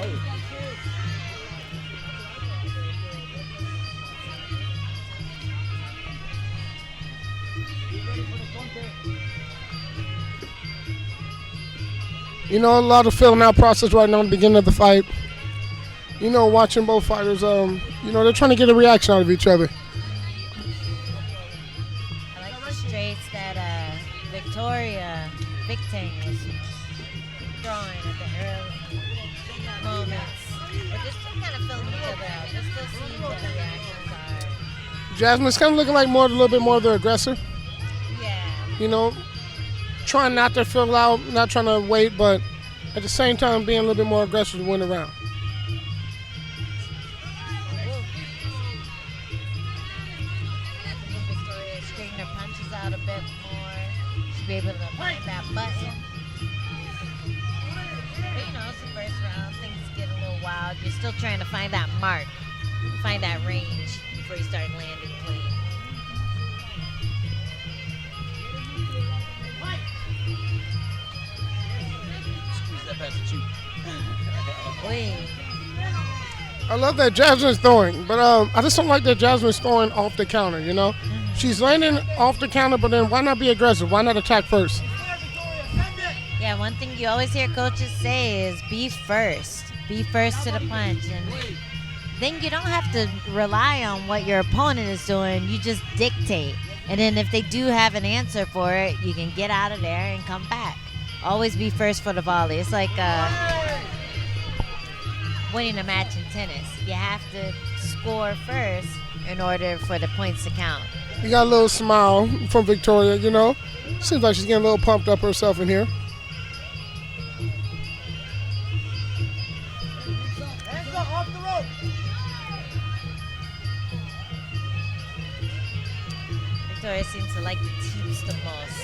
Hey. You know, a lot of filling out process right now in the beginning of the fight. You know, watching both fighters, you know, they're trying to get a reaction out of each other. I like the straights that Victoria Victing was throwing at the early moments. They're just kind of filling each other out, just to see what the reactions are. Jasmine's kind of looking like a little bit more of the aggressor. Yeah. You know, trying not to fill out, not trying to wait, but at the same time being a little bit more aggressive to win the round. Victoria straighten her punches out a bit more. She'll be able to find that button. But you know, it's the first round. Things get a little wild. You're still trying to find that mark, find that range before you start landing clean. Wait. I love that Jasmine's throwing, but I just don't like that Jasmine's throwing off the counter, you know? Mm-hmm. She's landing off the counter, but then why not be aggressive? Why not attack first? Yeah, one thing you always hear coaches say is be first. Be first to the punch. And then you don't have to rely on what your opponent is doing. You just dictate. And then if they do have an answer for it, you can get out of there and come back. Always be first for the volley. It's like winning a match in tennis. You have to score first in order for the points to count. You got a little smile from Victoria, you know? Seems like she's getting a little pumped up herself in here. Victoria seems to like the teeps the most.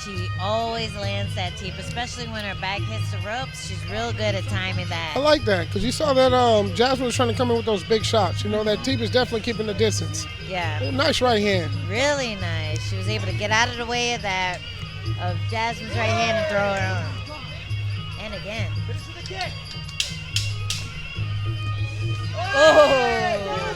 She always lands that teep, especially when her back hits the ropes. She's real good at timing that. I like that, because you saw that Jasmine was trying to come in with those big shots. You know, that teep is definitely keeping the distance. Yeah. Oh, nice right hand. Really nice. She was able to get out of the way of that, of Jasmine's right hand and throw her arm. And again. Oh!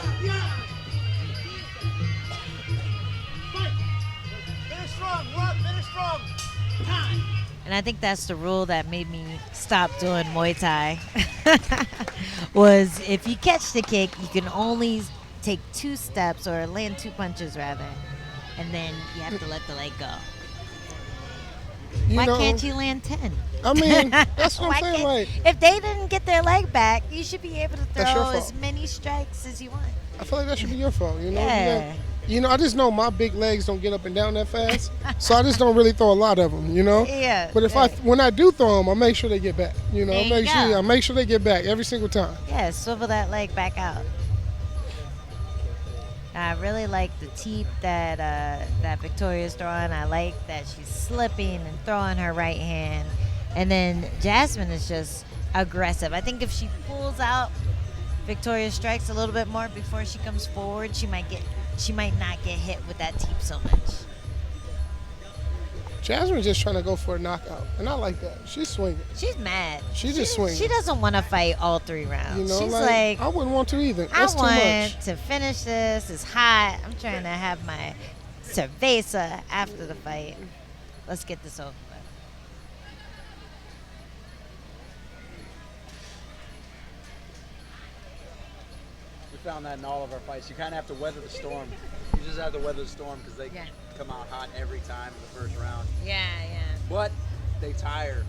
And I think that's the rule that made me stop doing Muay Thai. Was if you catch the kick, you can only take 2 steps or land 2 punches rather, and then you have to let the leg go. Why can't you land 10? I mean, that's what I'm saying. Like, if they didn't get their leg back, you should be able to That's your throw fault. as many strikes as you want. I feel like that should be your fault, you know? Yeah. You know, I just know my big legs don't get up and down that fast, so I just don't really throw a lot of them, you know? Yeah. But if when I do throw them, I make sure they get back. You know, There you go. I make sure they get back every single time. Yeah, swivel that leg back out. I really like the teep that that Victoria's throwing. I like that she's slipping and throwing her right hand. And then Jasmine is just aggressive. I think if she pulls out Victoria's strikes a little bit more before she comes forward, she might not get hit with that teep so much. Jasmine's just trying to go for a knockout, and I like that. She's swinging. She's mad. She's just swinging. She doesn't want to fight all 3 rounds. You know, She's like, I wouldn't want to either. I That's too want much. to finish this. It's hot. I'm trying to have my cerveza after the fight. Let's get this over with. We found that in all of our fights. You kind of have to weather the storm. You just have to weather the storm because they come out hot every time in the first round. Yeah, yeah. But they tire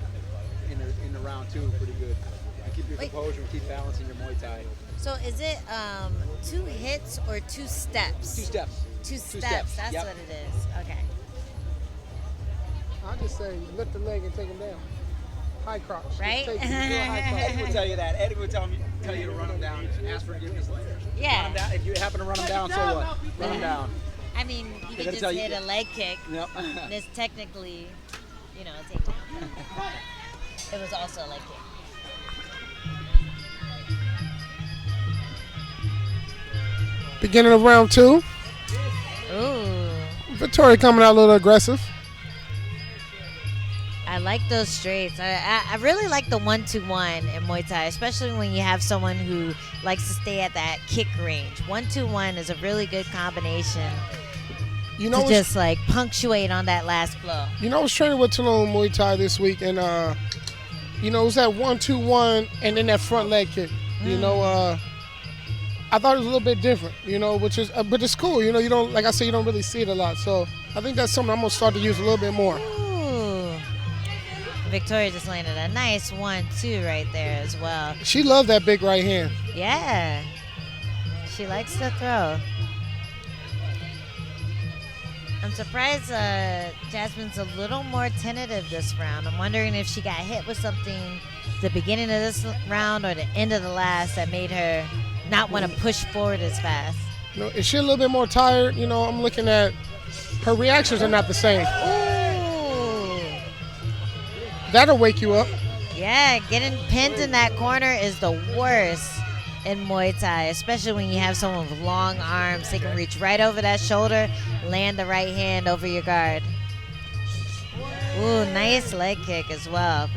in the round 2 pretty good. You keep your composure and keep balancing your Muay Thai. So is it 2 hits or 2 steps? 2 steps. 2 steps. That's Yep. what it is. Okay. I just say lift the leg and take him down. High cross. Just Right? take it. Do a high cross. Eddie will tell you that. Eddie will tell you to run him down. Ask for forgiveness later. Yeah. Run him down. If you happen to run him down, so what? Run him down. I mean, you They're can gonna just tell you- hit a leg kick. Yep. And it's technically, a takedown. It was also a leg kick. Beginning of round 2. Ooh. Victoria coming out a little aggressive. I like those straights. I really like the 1-2-1 in Muay Thai, especially when you have someone who likes to stay at that kick range. 1-2-1 is a really good combination You know, to just like punctuate on that last blow. You know, I was training with Tulum Muay Thai this week, and you know, it was that 1-2-1, and then that front leg kick. You know, I thought it was a little bit different. You know, which is, but it's cool. You know, you don't, like I said, you don't really see it a lot. So I think that's something I'm gonna start to use a little bit more. Ooh. Victoria just landed a nice 1-2 right there as well. She loved that big right hand. Yeah, she likes to throw. I'm surprised Jasmine's a little more tentative this round. I'm wondering if she got hit with something the beginning of this round or the end of the last that made her not want to push forward as fast. You know, is she a little bit more tired? You know, I'm looking at her reactions are not the same. Ooh. That'll wake you up. Yeah, getting pinned in that corner is the worst in Muay Thai, especially when you have someone with long arms. They can reach right over that shoulder, land the right hand over your guard. Ooh, nice leg kick as well.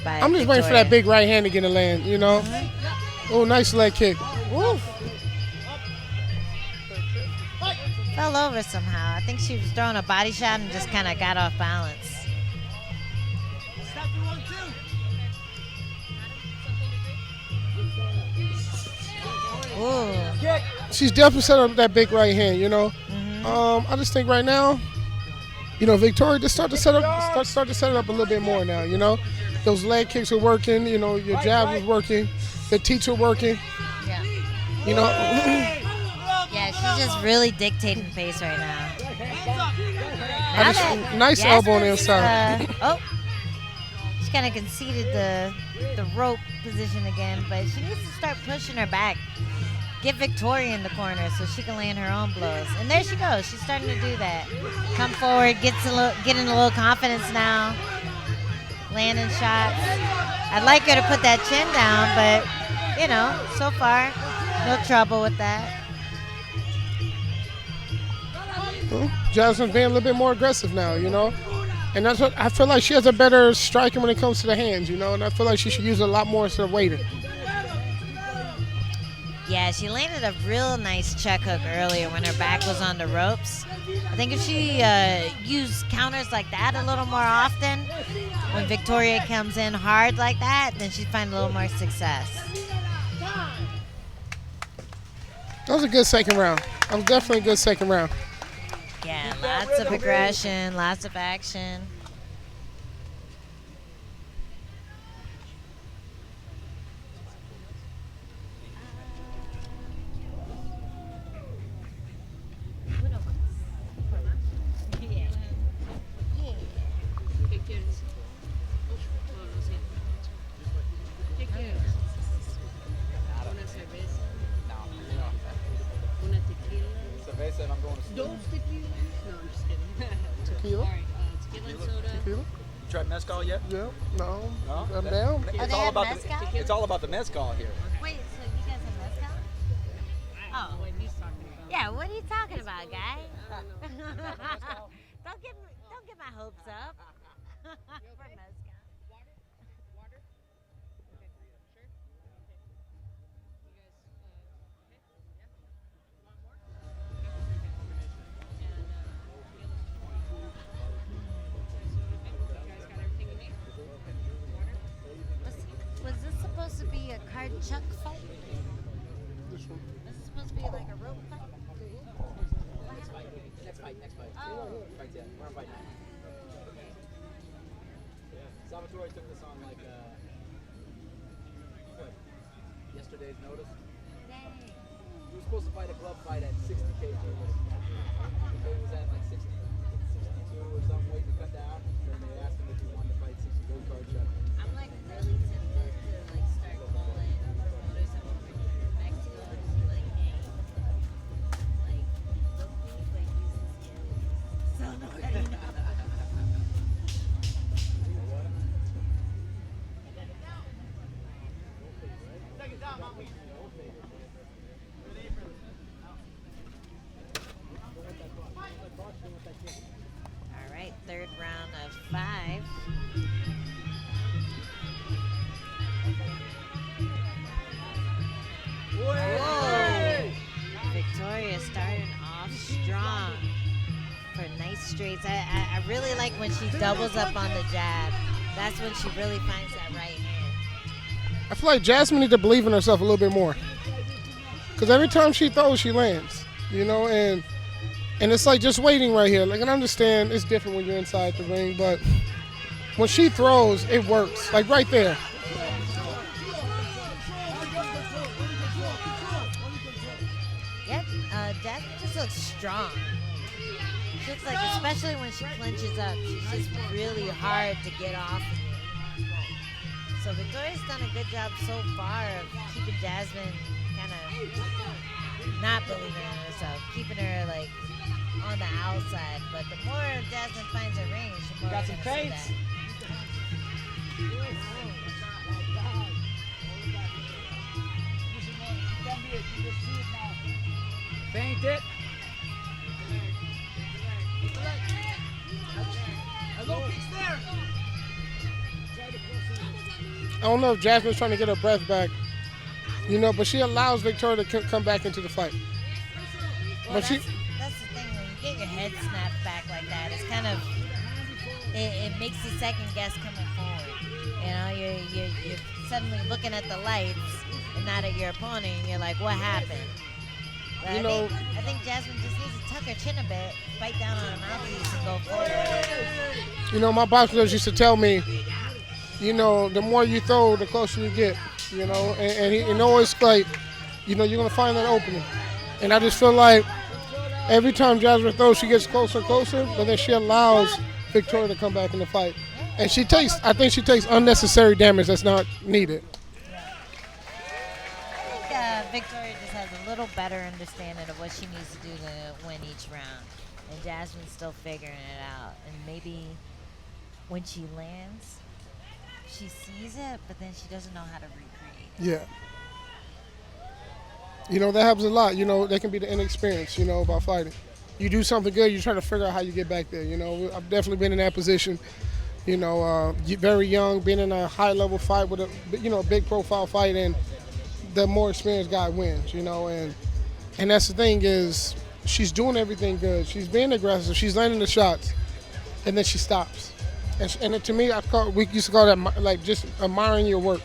By I'm just waiting for that big right hand to get a land, you know? Oh, nice leg kick. Woof. Fell over somehow. I think she was throwing a body shot and just kind of got off balance. Ooh. She's definitely set up that big right hand, you know? I just think right now, you know, Victoria, just start to set it up a little bit more now, you know? Those leg kicks are working, you know, your jab is working, the teeth are working. Yeah. You know? Yeah, she's just really dictating pace right now. Nice elbow on the inside. She kind of conceded the rope position again, but she needs to start pushing her back. Get Victoria in the corner so she can land her own blows. And there she goes. She's starting to do that. Come forward, getting a little confidence now. Landing shots. I'd like her to put that chin down, but, you know, so far, no trouble with that. Well, Jasmine's being a little bit more aggressive now, you know? And that's what I feel like she has a better striking when it comes to the hands, you know? And I feel like she should use it a lot more instead of waiting. Yeah, she landed a real nice check hook earlier when her back was on the ropes. I think if she used counters like that a little more often, when Victoria comes in hard like that, then she'd find a little more success. That was a good second round. That was definitely a good second round. Yeah, lots of aggression, lots of action. Tequila? Tequila and soda. Tequila? You tried mezcal yet? Yeah. No. No? I'm down. It's all about it's all about the mezcal here. Wait, so you guys have mezcal? Oh. What he's talking about. Yeah, what are you talking about, guy? don't get my hopes up. For mezcal. Water? Okay, sure? Okay. You guys, okay? Yeah? Want more? And, you guys got everything you need? Water? Was this supposed to be a card chuck fight? This one. This is supposed to be like a rope fight? Next fight. Oh. Right there. We're on fight now. Salvatore took this on like what? Yesterday's notice. Dang. He was supposed to fight a glove fight at 60 kg. He was at like 60, 62 or some weight to cut down. Then they asked him if he wanted to fight 60 gold card shot. I'm like really tempted to like start calling Mexico and be like, hey, like, look me, but use the skills. So nobody knows. All right, third round of 5. points. I really like when she doubles up on the jab. That's when she really finds that right hand. I feel like Jasmine needs to believe in herself a little bit more. Because every time she throws, she lands. You know, and it's like just waiting right here. Like, I understand it's different when you're inside the ring, but when she throws, it works. Like right there. Yep, Jasmine just looks strong. She looks like, especially when she clenches up, she's just really hard to get off of you. So Victoria's done a good job so far of keeping Jasmine kind of not believing in herself, keeping her like on the outside. But the more Jasmine finds her range, the more Got we're some gonna see feints. that. Feint it. I don't know if Jasmine's trying to get her breath back, you know, but she allows Victoria to come back into the fight. Well, But she, that's the thing, when you get your head snapped back like that, it's kind of, it makes you second guess coming forward. You know, you're suddenly looking at the lights and not at your opponent, and you're like, what happened? But You know- I think Jasmine just needs to tuck her chin a bit, bite down on her mouthpiece, and go forward. you know, my boxers used to tell me, you know, the more you throw, the closer you get, you know, and always like, you know, you're going to find that opening. And I just feel like every time Jasmine throws, she gets closer and closer, but then she allows Victoria to come back in the fight. And I think she takes unnecessary damage that's not needed. I think Victoria just has a little better understanding of what she needs to do to win each round. And Jasmine's still figuring it out. And maybe when she lands, she sees it, but then she doesn't know how to recreate it. Yeah. You know, that happens a lot. You know, that can be the inexperience, you know, about fighting. You do something good, you try to figure out how you get back there. You know, I've definitely been in that position. You know, very young, being in a high-level fight with a, you know, big profile fight, and the more experienced guy wins, you know. And that's the thing is, she's doing everything good. She's being aggressive. She's landing the shots, and then she stops. And to me, we used to call that like just admiring your work.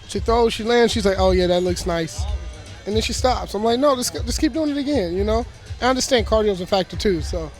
She throws, she lands, she's like, oh yeah, that looks nice. And then she stops. I'm like, no, just keep doing it again, you know? I understand cardio's a factor too, so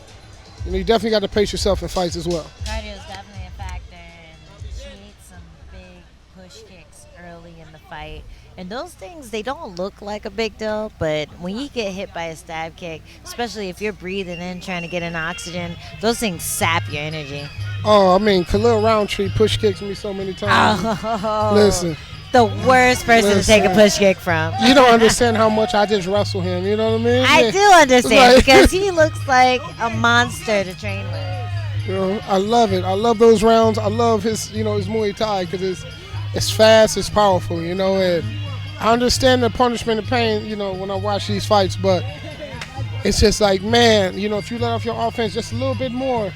you know, you definitely got to pace yourself in fights as well. Cardio is definitely a factor, and she ate some big push kicks early in the fight. And those things, they don't look like a big deal, but when you get hit by a stab kick, especially if you're breathing in, trying to get in oxygen, those things sap your energy. Oh, I mean, Khalil Roundtree push kicks me so many times. Oh, Listen. The worst person to take a push kick from. You don't understand how much I just wrestle him, you know what I mean? I Yeah. do understand, Like- because he looks like a monster to train with. You know, I love it. I love those rounds. I love his, you know, his Muay Thai because it's fast, it's powerful, you know, and I understand the punishment and pain, you know, when I watch these fights, but it's just like, man, you know, if you let off your offense just a little bit more,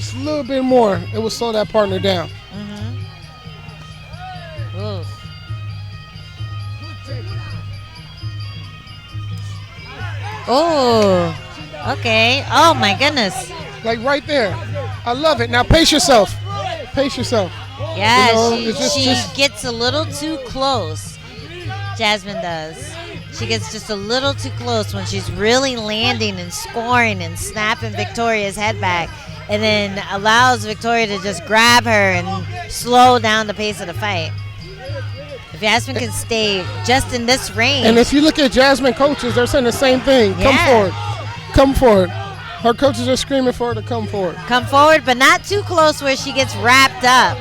it will slow that partner down. Ooh. Oh, okay. Oh my goodness. Like right there. I love it. Now pace yourself. Pace yourself. Yeah, You know, it's she just- gets a little too close. Jasmine does. She gets just a little too close when she's really landing and scoring and snapping Victoria's head back, and then allows Victoria to just grab her and slow down the pace of the fight. If Jasmine can stay just in this range. And if you look at Jasmine coaches, they're saying the same thing. Come Yeah. forward. Come forward. Her coaches are screaming for her to come forward. Come forward, but not too close where she gets wrapped up.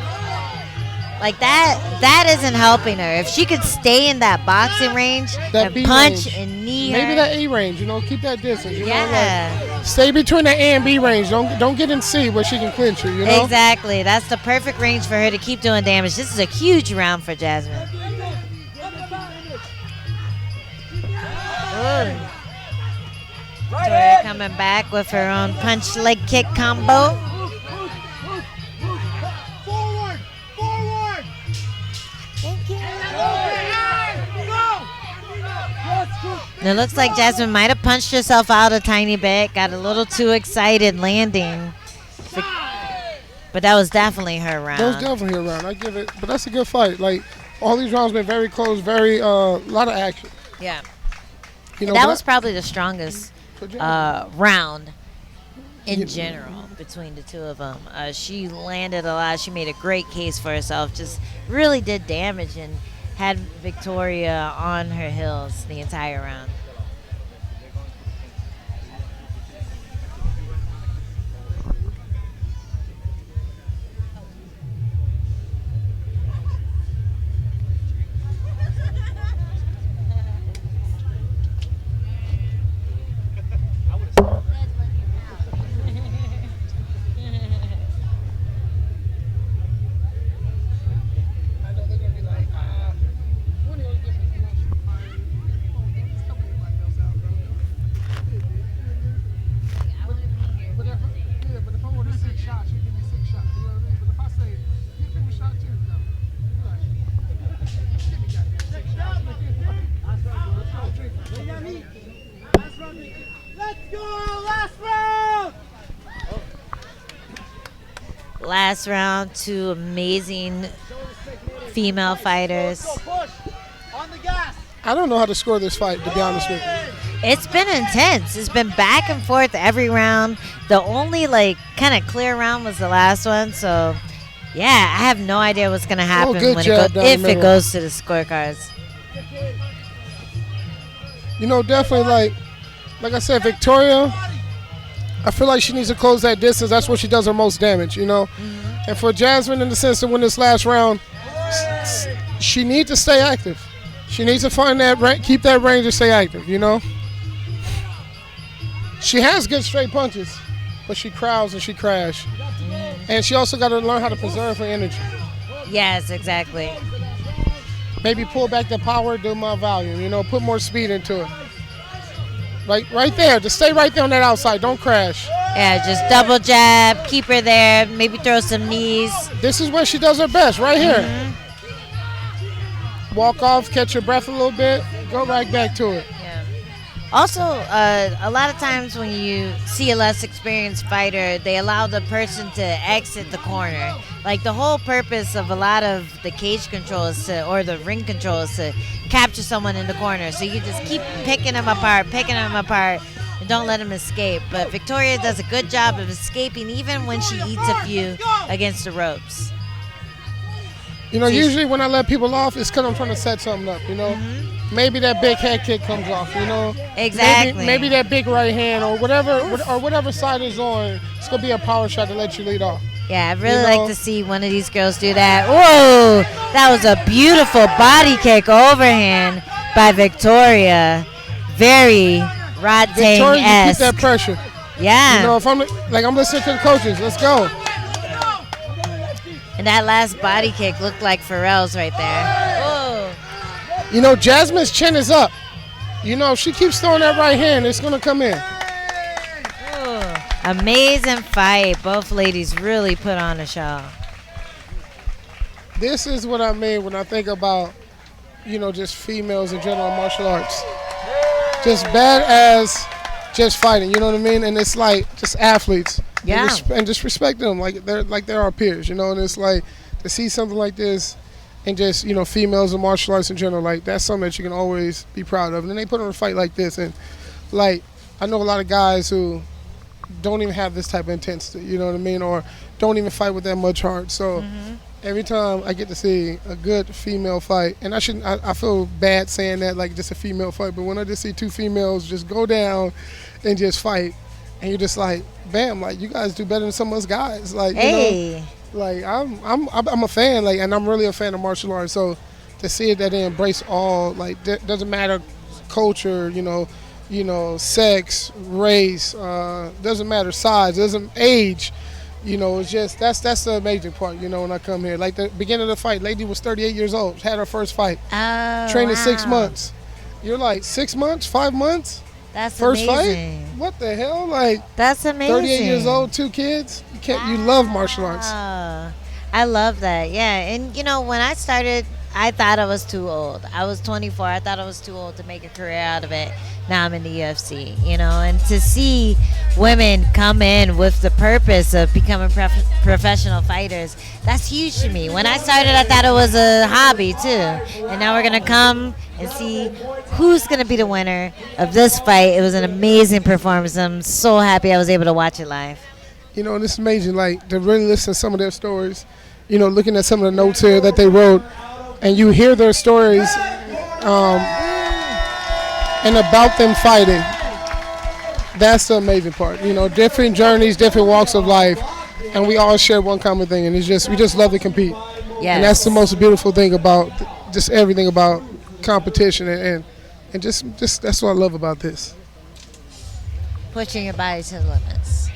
Like that isn't helping her. If she could stay in that boxing range That and B punch range. and knee Maybe her. that A range, you know, keep that distance. You know, Yeah, like, stay between the A and B range. Don't get in C where she can clinch you, you know? exactly. That's the perfect range for her to keep doing damage. This is a huge round for Jasmine. Ooh. Victoria coming back with her own punch leg kick combo. Thank you. And it looks like Jasmine might have punched herself out a tiny bit, got a little too excited landing. But that was definitely her round. That was definitely her round. I give it, but that's a good fight. Like, all these rounds been very close, very lot of action. Yeah. You know, That was probably the strongest Good round in general between the two of them. She landed a lot. She made a great case for herself. Just really did damage and had Victoria on her heels the entire round. Last round, two amazing female fighters. I don't know how to score this fight, to be honest with you. It's been intense. It's been back and forth every round. The only kind of clear round was the last one. So, yeah, I have no idea what's gonna happen good when jab down the if it middle. goes to the scorecards. You know, definitely like I said, Victoria, I feel like she needs to close that distance. That's where she does her most damage, you know. And for Jasmine, in the sense to win this last round, she needs to stay active. She needs to find that keep that range and stay active, you know. She has good straight punches, but she crowds and she crash. And she also got to learn how to preserve her energy. Yes, exactly. Maybe pull back the power, do more volume, you know, put more speed into it. Like right there, just stay right there on that outside, don't crash. Yeah, just double jab, keep her there, maybe throw some knees. This is where she does her best, right here. Walk off, catch your breath a little bit, go right back to it. Yeah. Also, a lot of times when you see a less experienced fighter, they allow the person to exit the corner. Like the whole purpose of a lot of the cage control is or the ring control is to capture someone in the corner. So you just keep picking them apart, and don't let them escape. But Victoria does a good job of escaping even when she eats a few against the ropes. You know, usually when I let people off, it's because I'm trying to set something up, you know. Maybe that big head kick comes off, you know. Exactly. Maybe that big right hand or whatever side is on, it's going to be a power shot to let you lead off. Yeah, I'd really like to see one of these girls do that. Whoa, that was a beautiful body kick overhand by Victoria. Very Rod Victoria, you Tang-esque. keep that pressure. Yeah. You know, if I'm listening to the coaches, let's go. And that last body kick looked like Pharrell's right there. Whoa. You know, Jasmine's chin is up. You know, if she keeps throwing that right hand, it's going to come in. Amazing fight. Both ladies really put on a show. This is what I mean when I think about, you know, just females in general martial arts. Just bad as just fighting, you know what I mean? And it's like just athletes. Yeah. And just respect them like they're our peers, you know? And it's like to see something like this and just, you know, females in martial arts in general, like that's something that you can always be proud of. And then they put on a fight like this. And like, I know a lot of guys who don't even have this type of intensity, you know what I mean? Or don't even fight with that much heart. So every time I get to see a good female fight, and I feel bad saying that like just a female fight, but when I just see two females just go down and just fight, and you're just like, bam, like you guys do better than some of us guys. Like, you know, like I'm a fan, like, and I'm really a fan of martial arts. So to see it that they embrace all, like, doesn't matter culture, you know, sex, race, doesn't matter size, doesn't age. You know, it's just that's the amazing part. You know, when I come here, like the beginning of the fight, lady was 38 years old, had her first fight, training 6 months. You're like 6 months, 5 months. That's first amazing. Fight. What the hell? Like that's amazing. 38 years old, 2 kids. You love martial arts. I love that. Yeah, and you know, when I started, I thought I was too old. I was 24. I thought I was too old to make a career out of it. now I'm in the UFC, you know, and to see women come in with the purpose of becoming professional fighters, that's huge to me. When I started, I thought it was a hobby too, and now we're going to come and see who's going to be the winner of this fight. It was an amazing performance. I'm so happy I was able to watch it live. You know, and it's amazing, like, to really listen to some of their stories, you know, looking at some of the notes here that they wrote, and you hear their stories and about them fighting. That's the amazing part. You know, different journeys, different walks of life, and we all share one common thing, and it's just, we just love to compete. Yes. And that's the most beautiful thing about just everything about competition, and just that's what I love about this. Pushing your body to the limits.